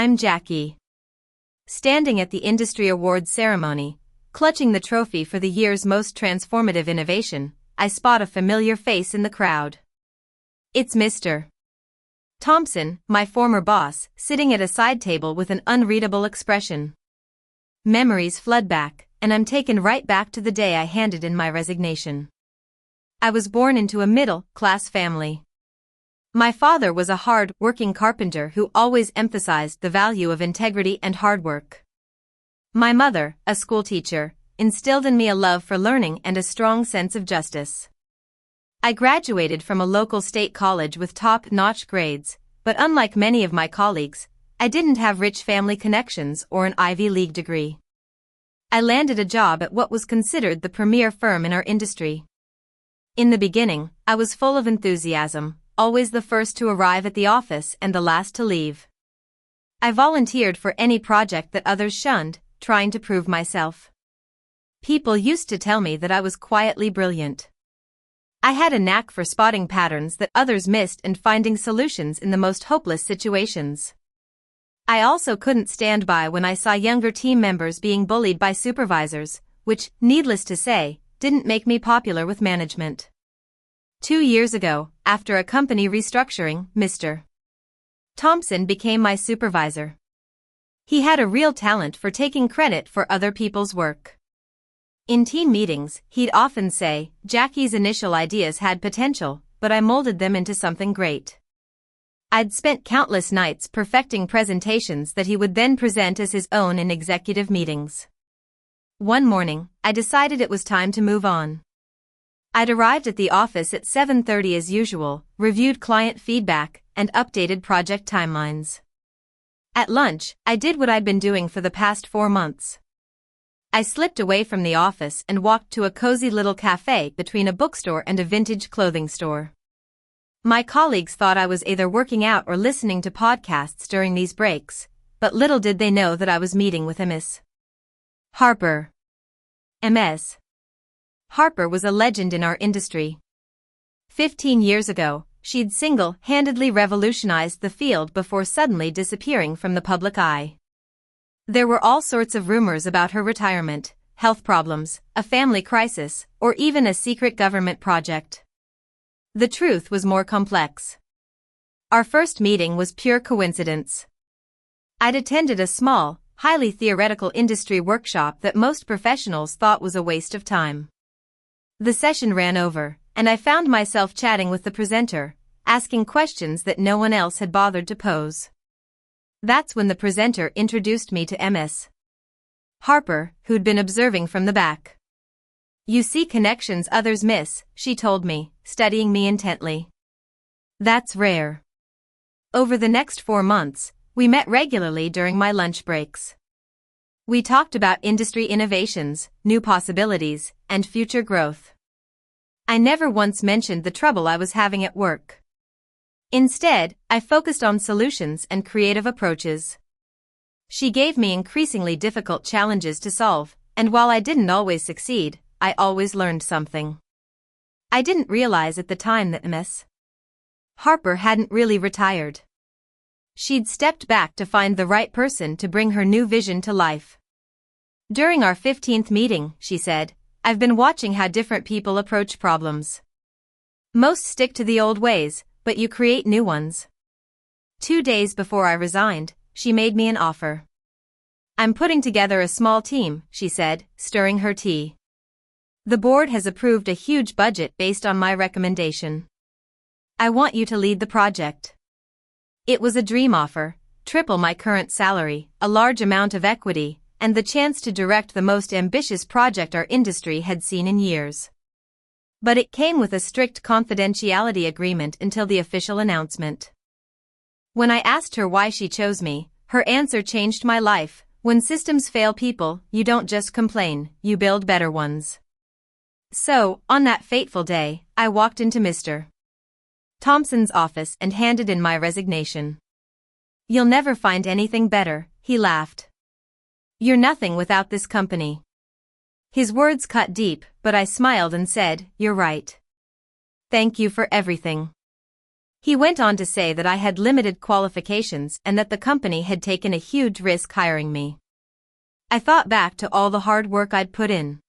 I'm Jackie. Standing at the industry awards ceremony, clutching the trophy for the year's most transformative innovation, I spot a familiar face in the crowd. It's Mr. Thompson, my former boss, sitting at a side table with an unreadable expression. Memories flood back, and I'm taken right back to the day I handed in my resignation. I was born into a middle-class family. My father was a hard-working carpenter who always emphasized the value of integrity and hard work. My mother, a schoolteacher, instilled in me a love for learning and a strong sense of justice. I graduated from a local state college with top-notch grades, but unlike many of my colleagues, I didn't have rich family connections or an Ivy League degree. I landed a job at what was considered the premier firm in our industry. In the beginning, I was full of enthusiasm, always the first to arrive at the office and the last to leave. I volunteered for any project that others shunned, trying to prove myself. People used to tell me that I was quietly brilliant. I had a knack for spotting patterns that others missed and finding solutions in the most hopeless situations. I also couldn't stand by when I saw younger team members being bullied by supervisors, which, needless to say, didn't make me popular with management. 2 years ago, after a company restructuring, Mr. Thompson became my supervisor. He had a real talent for taking credit for other people's work. In team meetings, he'd often say, "Jackie's initial ideas had potential, but I molded them into something great." I'd spent countless nights perfecting presentations that he would then present as his own in executive meetings. One morning, I decided it was time to move on. I'd arrived at the office at 7:30 as usual, reviewed client feedback, and updated project timelines. At lunch, I did what I'd been doing for the past 4 months. I slipped away from the office and walked to a cozy little cafe between a bookstore and a vintage clothing store. My colleagues thought I was either working out or listening to podcasts during these breaks, but little did they know that I was meeting with Miss Harper. Ms. Harper was a legend in our industry. 15 years ago, she'd single-handedly revolutionized the field before suddenly disappearing from the public eye. There were all sorts of rumors about her retirement, health problems, a family crisis, or even a secret government project. The truth was more complex. Our first meeting was pure coincidence. I'd attended a small, highly theoretical industry workshop that most professionals thought was a waste of time. The session ran over, and I found myself chatting with the presenter, asking questions that no one else had bothered to pose. That's when the presenter introduced me to Ms. Harper, who'd been observing from the back. "You see connections others miss," she told me, studying me intently. "That's rare." Over the next 4 months, we met regularly during my lunch breaks. We talked about industry innovations, new possibilities, and future growth. I never once mentioned the trouble I was having at work. Instead, I focused on solutions and creative approaches. She gave me increasingly difficult challenges to solve, and while I didn't always succeed, I always learned something. I didn't realize at the time that Ms. Harper hadn't really retired. She'd stepped back to find the right person to bring her new vision to life. During our 15th meeting, she said, "I've been watching how different people approach problems. Most stick to the old ways, but you create new ones." 2 days before I resigned, she made me an offer. "I'm putting together a small team," she said, stirring her tea. "The board has approved a huge budget based on my recommendation. I want you to lead the project." It was a dream offer, triple my current salary, a large amount of equity, and the chance to direct the most ambitious project our industry had seen in years. But it came with a strict confidentiality agreement until the official announcement. When I asked her why she chose me, her answer changed my life. "When systems fail people, you don't just complain, you build better ones." So, on that fateful day, I walked into Mr. Thompson's office and handed in my resignation. "You'll never find anything better," he laughed. "You're nothing without this company." His words cut deep, but I smiled and said, "You're right. Thank you for everything." He went on to say that I had limited qualifications and that the company had taken a huge risk hiring me. I thought back to all the hard work I'd put in.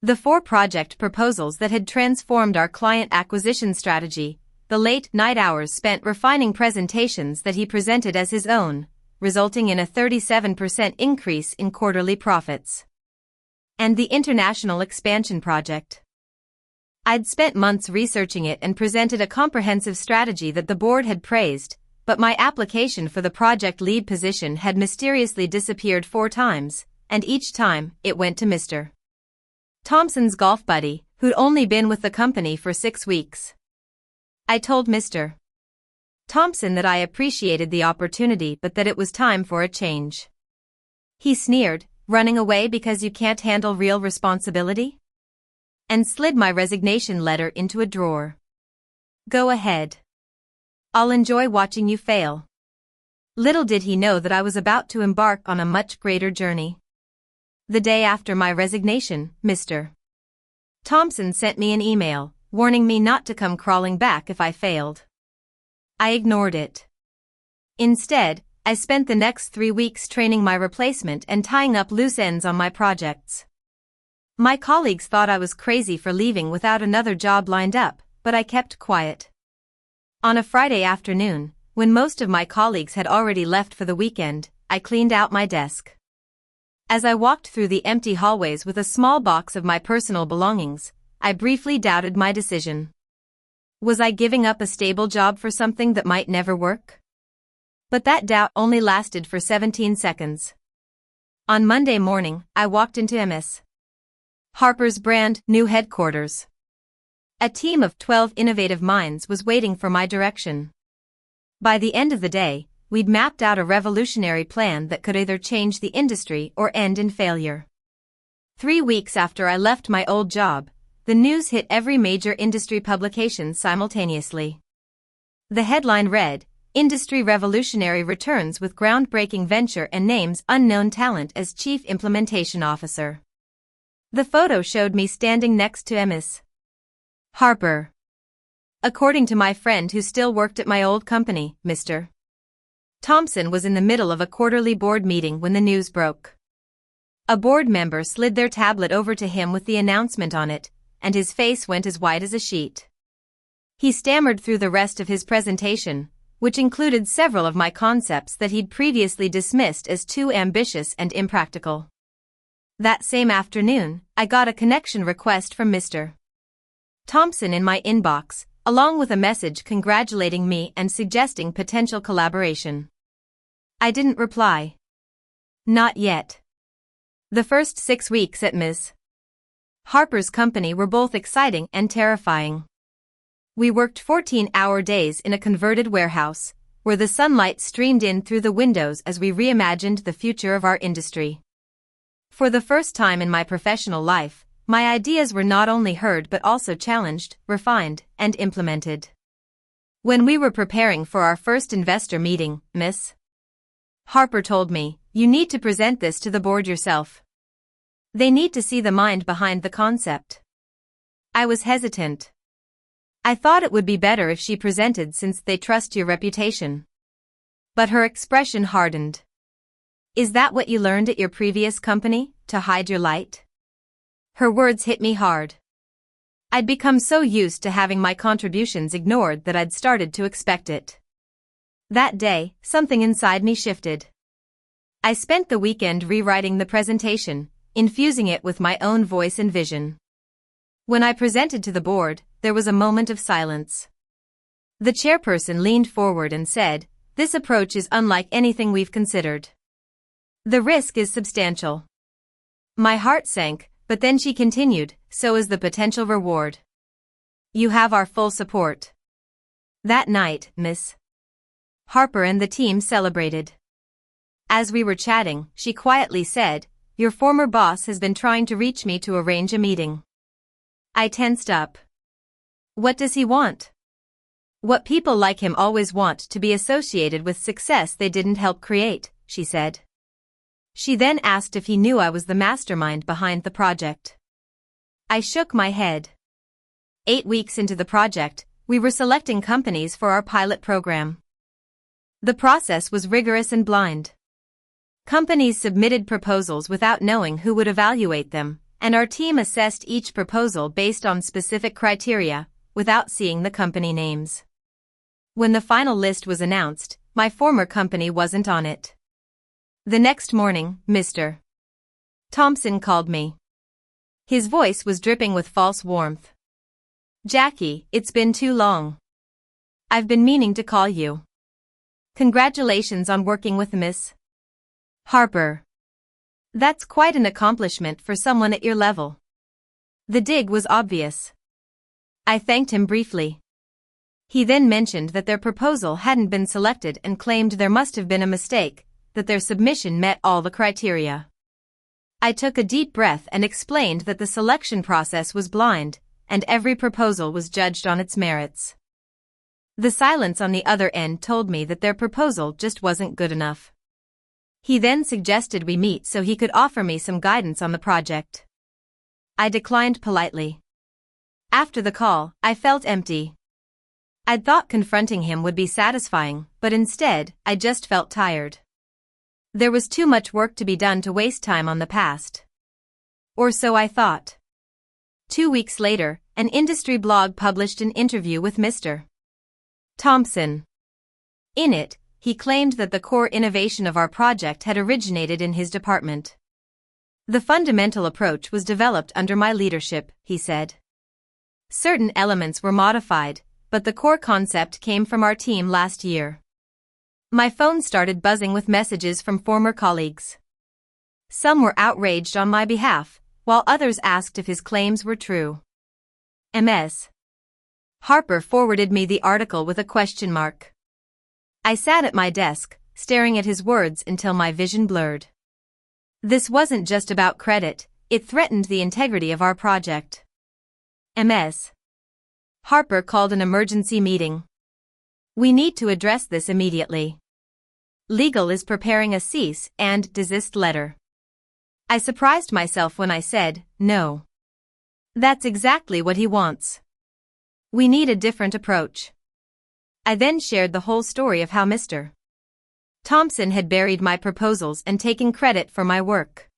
The 4 project proposals that had transformed our client acquisition strategy, the late night hours spent refining presentations that he presented as his own, resulting in a 37% increase in quarterly profits. And the international expansion project. I'd spent months researching it and presented a comprehensive strategy that the board had praised, but my application for the project lead position had mysteriously disappeared 4 times, and each time, it went to Mr. Thompson's golf buddy, who'd only been with the company for 6 weeks. I told Mr. Thompson that I appreciated the opportunity but that it was time for a change. He sneered, "Running away because you can't handle real responsibility?" And slid my resignation letter into a drawer. "Go ahead. I'll enjoy watching you fail." Little did he know that I was about to embark on a much greater journey. The day after my resignation, Mr. Thompson sent me an email, warning me not to come crawling back if I failed. I ignored it. Instead, I spent the next 3 weeks training my replacement and tying up loose ends on my projects. My colleagues thought I was crazy for leaving without another job lined up, but I kept quiet. On a Friday afternoon, when most of my colleagues had already left for the weekend, I cleaned out my desk. As I walked through the empty hallways with a small box of my personal belongings, I briefly doubted my decision. Was I giving up a stable job for something that might never work? But that doubt only lasted for 17 seconds. On Monday morning, I walked into Ms. Harper's brand new headquarters. A team of 12 innovative minds was waiting for my direction. By the end of the day, we'd mapped out a revolutionary plan that could either change the industry or end in failure. 3 weeks after I left my old job, the news hit every major industry publication simultaneously. The headline read, "Industry Revolutionary Returns with Groundbreaking Venture and Names Unknown Talent as Chief Implementation Officer." The photo showed me standing next to Ms. Harper. According to my friend who still worked at my old company, Mr. Thompson was in the middle of a quarterly board meeting when the news broke. A board member slid their tablet over to him with the announcement on it, and his face went as white as a sheet. He stammered through the rest of his presentation, which included several of my concepts that he'd previously dismissed as too ambitious and impractical. That same afternoon, I got a connection request from Mr. Thompson in my inbox, along with a message congratulating me and suggesting potential collaboration. I didn't reply. Not yet. The first 6 weeks at Ms. Harper's company were both exciting and terrifying. We worked 14-hour days in a converted warehouse, where the sunlight streamed in through the windows as we reimagined the future of our industry. For the first time in my professional life, my ideas were not only heard but also challenged, refined, and implemented. When we were preparing for our first investor meeting, Ms. Harper told me, "You need to present this to the board yourself. They need to see the mind behind the concept." I was hesitant. I thought it would be better if she presented since they trust your reputation. But her expression hardened. "Is that what you learned at your previous company, to hide your light?" Her words hit me hard. I'd become so used to having my contributions ignored that I'd started to expect it. That day, something inside me shifted. I spent the weekend rewriting the presentation, infusing it with my own voice and vision. When I presented to the board, there was a moment of silence. The chairperson leaned forward and said, "This approach is unlike anything we've considered. The risk is substantial." My heart sank, but then she continued, "So is the potential reward. You have our full support." That night, Ms. Harper and the team celebrated. As we were chatting, she quietly said, "Your former boss has been trying to reach me to arrange a meeting." I tensed up. What does he want? What people like him always want to be associated with success they didn't help create, she said. She then asked if he knew I was the mastermind behind the project. I shook my head. 8 weeks into the project, We were selecting companies for our pilot program. The process was rigorous and blind. Companies submitted proposals without knowing who would evaluate them, and our team assessed each proposal based on specific criteria, without seeing the company names. When the final list was announced, my former company wasn't on it. The next morning, Mr. Thompson called me. His voice was dripping with false warmth. "Jackie, it's been too long. I've been meaning to call you. Congratulations on working with Miss Harper. That's quite an accomplishment for someone at your level." The dig was obvious. I thanked him briefly. He then mentioned that their proposal hadn't been selected and claimed there must have been a mistake, that their submission met all the criteria. I took a deep breath and explained that the selection process was blind, and every proposal was judged on its merits. The silence on the other end told me that their proposal just wasn't good enough. He then suggested we meet so he could offer me some guidance on the project. I declined politely. After the call, I felt empty. I'd thought confronting him would be satisfying, but instead, I just felt tired. There was too much work to be done to waste time on the past. Or so I thought. 2 weeks later, an industry blog published an interview with Mr. Thompson. In it, he claimed that the core innovation of our project had originated in his department. The fundamental approach was developed under my leadership, he said. Certain elements were modified, but the core concept came from our team last year. My phone started buzzing with messages from former colleagues. Some were outraged on my behalf, while others asked if his claims were true. Ms. Harper forwarded me the article with a question mark. I sat at my desk, staring at his words until my vision blurred. This wasn't just about credit, it threatened the integrity of our project. Ms. Harper called an emergency meeting. "We need to address this immediately. Legal is preparing a cease and desist letter." I surprised myself when I said, "No. That's exactly what he wants. We need a different approach." I then shared the whole story of how Mr. Thompson had buried my proposals and taken credit for my work.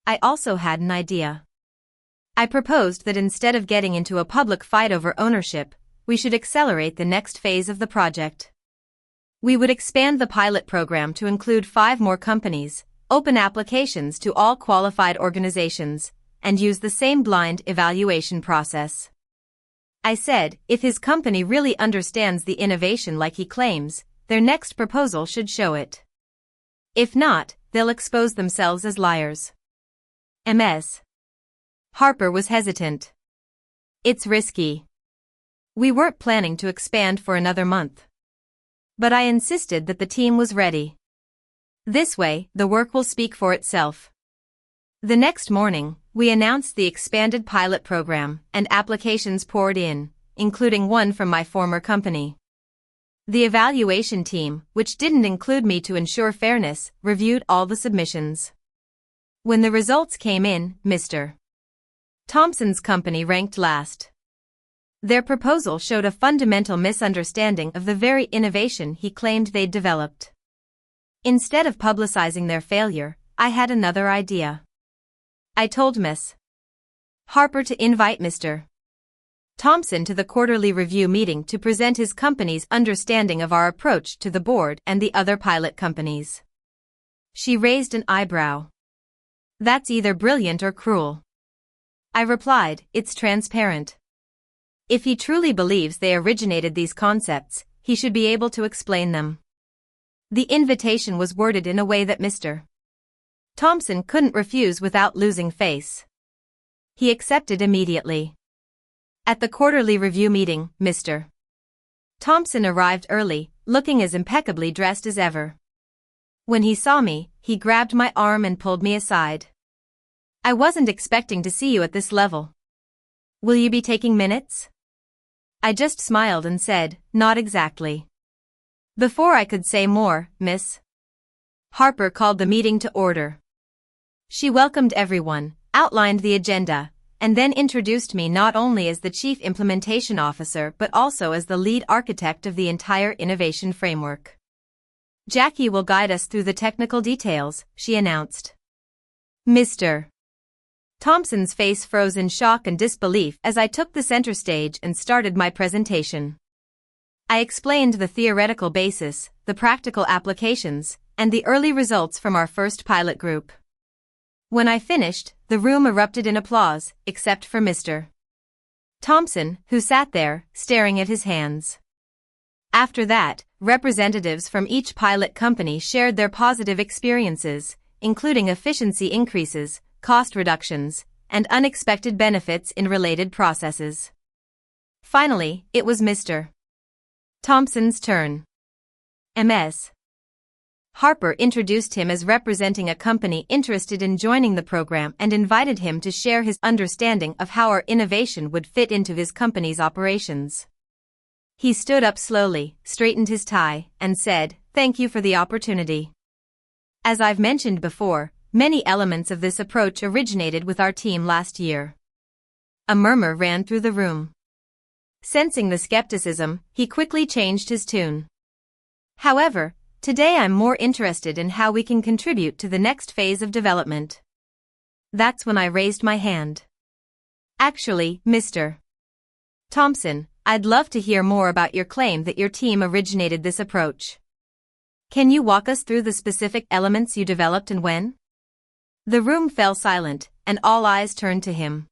I also had an idea. I proposed that instead of getting into a public fight over ownership, we should accelerate the next phase of the project. We would expand the pilot program to include 5 more companies, open applications to all qualified organizations, and use the same blind evaluation process. I said, if his company really understands the innovation like he claims, their next proposal should show it. If not, they'll expose themselves as liars. Ms. Harper was hesitant. "It's risky. We weren't planning to expand for another month." But I insisted that the team was ready. This way, the work will speak for itself. The next morning, we announced the expanded pilot program, and applications poured in, including one from my former company. The evaluation team, which didn't include me to ensure fairness, reviewed all the submissions. When the results came in, Mr. Thompson's company ranked last. Their proposal showed a fundamental misunderstanding of the very innovation he claimed they'd developed. Instead of publicizing their failure, I had another idea. I told Miss Harper to invite Mr. Thompson to the quarterly review meeting to present his company's understanding of our approach to the board and the other pilot companies. She raised an eyebrow. "That's either brilliant or cruel." I replied, "It's transparent. If he truly believes they originated these concepts, he should be able to explain them." The invitation was worded in a way that Mr. Thompson couldn't refuse without losing face. He accepted immediately. At the quarterly review meeting, Mr. Thompson arrived early, looking as impeccably dressed as ever. When he saw me, he grabbed my arm and pulled me aside. "I wasn't expecting to see you at this level. Will you be taking minutes?" I just smiled and said, "Not exactly." Before I could say more, Miss Harper called the meeting to order. She welcomed everyone, outlined the agenda, and then introduced me not only as the Chief Implementation Officer but also as the lead architect of the entire innovation framework. Jackie will guide us through the technical details, she announced. Mr. Thompson's face froze in shock and disbelief as I took the center stage and started my presentation. I explained the theoretical basis, the practical applications, and the early results from our first pilot group. When I finished, the room erupted in applause, except for Mr. Thompson, who sat there, staring at his hands. After that, representatives from each pilot company shared their positive experiences, including efficiency increases, cost reductions, and unexpected benefits in related processes. Finally, it was Mr. Thompson's turn. Ms. Harper introduced him as representing a company interested in joining the program and invited him to share his understanding of how our innovation would fit into his company's operations. He stood up slowly, straightened his tie, and said, "Thank you for the opportunity." As I've mentioned before, many elements of this approach originated with our team last year. A murmur ran through the room. Sensing the skepticism, he quickly changed his tune. However, today I'm more interested in how we can contribute to the next phase of development. That's when I raised my hand. Actually, Mr. Thompson, I'd love to hear more about your claim that your team originated this approach. Can you walk us through the specific elements you developed and when? The room fell silent, and all eyes turned to him.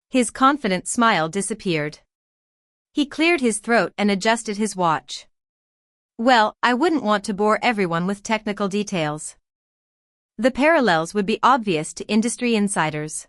His confident smile disappeared. He cleared his throat and adjusted his watch. Well, I wouldn't want to bore everyone with technical details. The parallels would be obvious to industry insiders.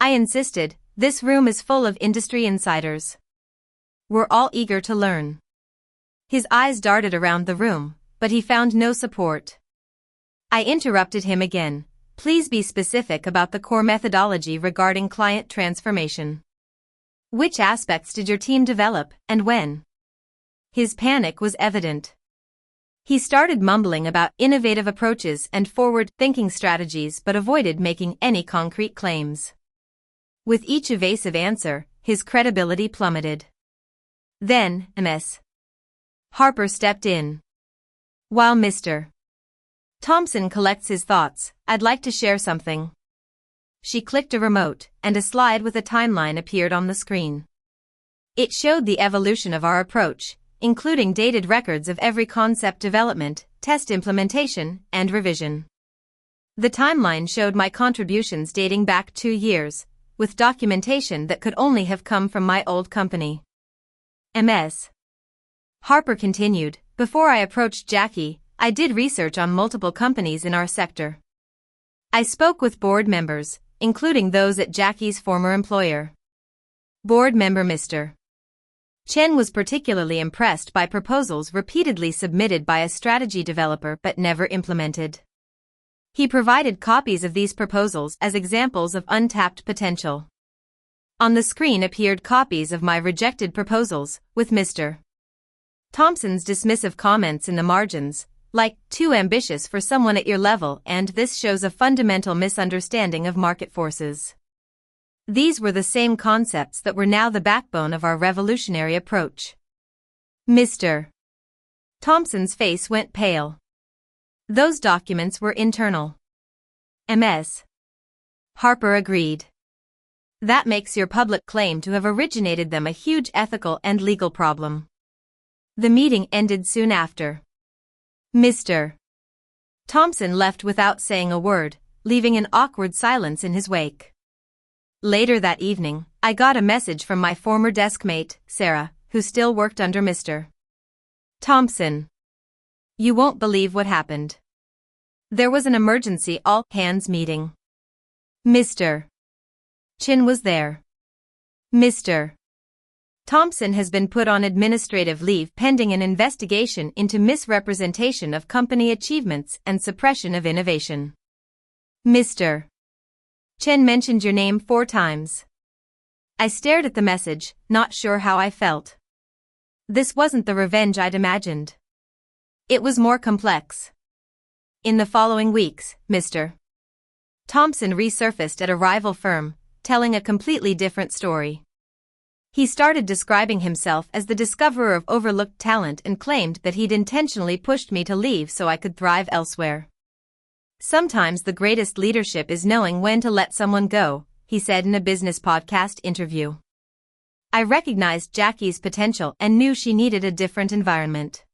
I insisted, this room is full of industry insiders. We're all eager to learn. His eyes darted around the room, but he found no support. I interrupted him again. Please be specific about the core methodology regarding client transformation. Which aspects did your team develop, and when? His panic was evident. He started mumbling about innovative approaches and forward-thinking strategies but avoided making any concrete claims. With each evasive answer, his credibility plummeted. Then, Ms. Harper stepped in. While Mr. Thompson collects his thoughts, I'd like to share something. She clicked a remote, and a slide with a timeline appeared on the screen. It showed the evolution of our approach, including dated records of every concept development, test implementation, and revision. The timeline showed my contributions dating back 2 years, with documentation that could only have come from my old company. Ms. Harper continued, before I approached Jackie, I did research on multiple companies in our sector. I spoke with board members, including those at Jackie's former employer. Board member Mr. Chen was particularly impressed by proposals repeatedly submitted by a strategy developer but never implemented. He provided copies of these proposals as examples of untapped potential. On the screen appeared copies of my rejected proposals, with Mr. Thompson's dismissive comments in the margins, like, too ambitious for someone at your level, and this shows a fundamental misunderstanding of market forces. These were the same concepts that were now the backbone of our revolutionary approach. Mr. Thompson's face went pale. Those documents were internal. Ms. Harper agreed. That makes your public claim to have originated them a huge ethical and legal problem. The meeting ended soon after. Mr. Thompson left without saying a word, leaving an awkward silence in his wake. Later that evening, I got a message from my former deskmate, Sarah, who still worked under Mr. Thompson. You won't believe what happened. There was an emergency all-hands meeting. Mr. Chin was there. Mr. Thompson has been put on administrative leave pending an investigation into misrepresentation of company achievements and suppression of innovation. Mr. Chen mentioned your name 4 times. I stared at the message, not sure how I felt. This wasn't the revenge I'd imagined. It was more complex. In the following weeks, Mr. Thompson resurfaced at a rival firm, telling a completely different story. He started describing himself as the discoverer of overlooked talent and claimed that he'd intentionally pushed me to leave so I could thrive elsewhere. Sometimes the greatest leadership is knowing when to let someone go, he said in a business podcast interview. I recognized Jackie's potential and knew she needed a different environment.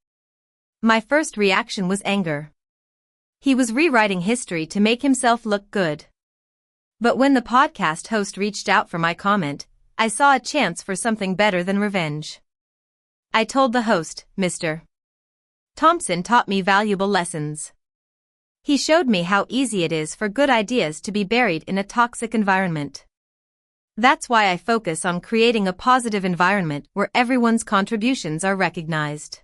My first reaction was anger. He was rewriting history to make himself look good. But when the podcast host reached out for my comment, I saw a chance for something better than revenge. I told the host, Mr. Thompson taught me valuable lessons. He showed me how easy it is for good ideas to be buried in a toxic environment. That's why I focus on creating a positive environment where everyone's contributions are recognized.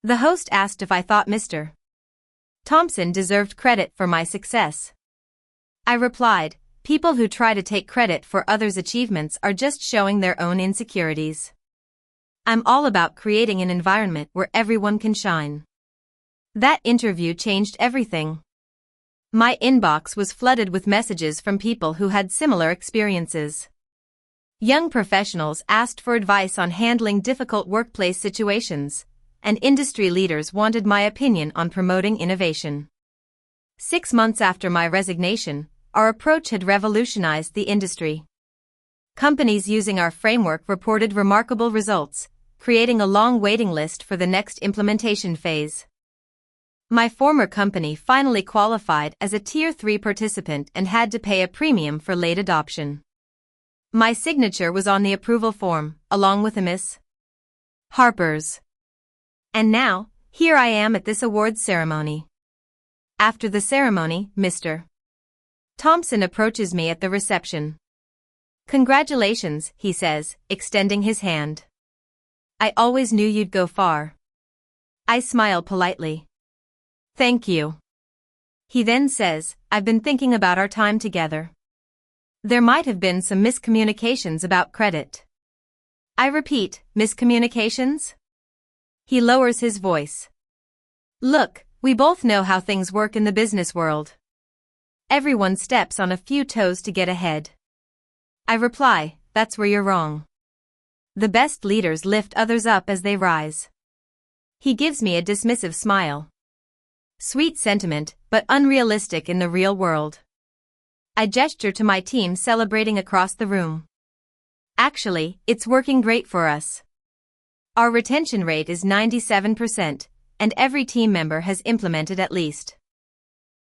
The host asked if I thought Mr. Thompson deserved credit for my success. I replied, people who try to take credit for others' achievements are just showing their own insecurities. I'm all about creating an environment where everyone can shine. That interview changed everything. My inbox was flooded with messages from people who had similar experiences. Young professionals asked for advice on handling difficult workplace situations, and industry leaders wanted my opinion on promoting innovation. 6 months after my resignation, our approach had revolutionized the industry. Companies using our framework reported remarkable results, creating a long waiting list for the next implementation phase. My former company finally qualified as a Tier 3 participant and had to pay a premium for late adoption. My signature was on the approval form, along with a Miss Harper's. And now, here I am at this awards ceremony. After the ceremony, Mr. Thompson approaches me at the reception. Congratulations, he says, extending his hand. I always knew you'd go far. I smile politely. Thank you. He then says, I've been thinking about our time together. There might have been some miscommunications about credit. I repeat, miscommunications? He lowers his voice. Look, we both know how things work in the business world. Everyone steps on a few toes to get ahead. I reply, that's where you're wrong. The best leaders lift others up as they rise. He gives me a dismissive smile. Sweet sentiment, but unrealistic in the real world. I gesture to my team celebrating across the room. Actually, it's working great for us. Our retention rate is 97%, and every team member has implemented at least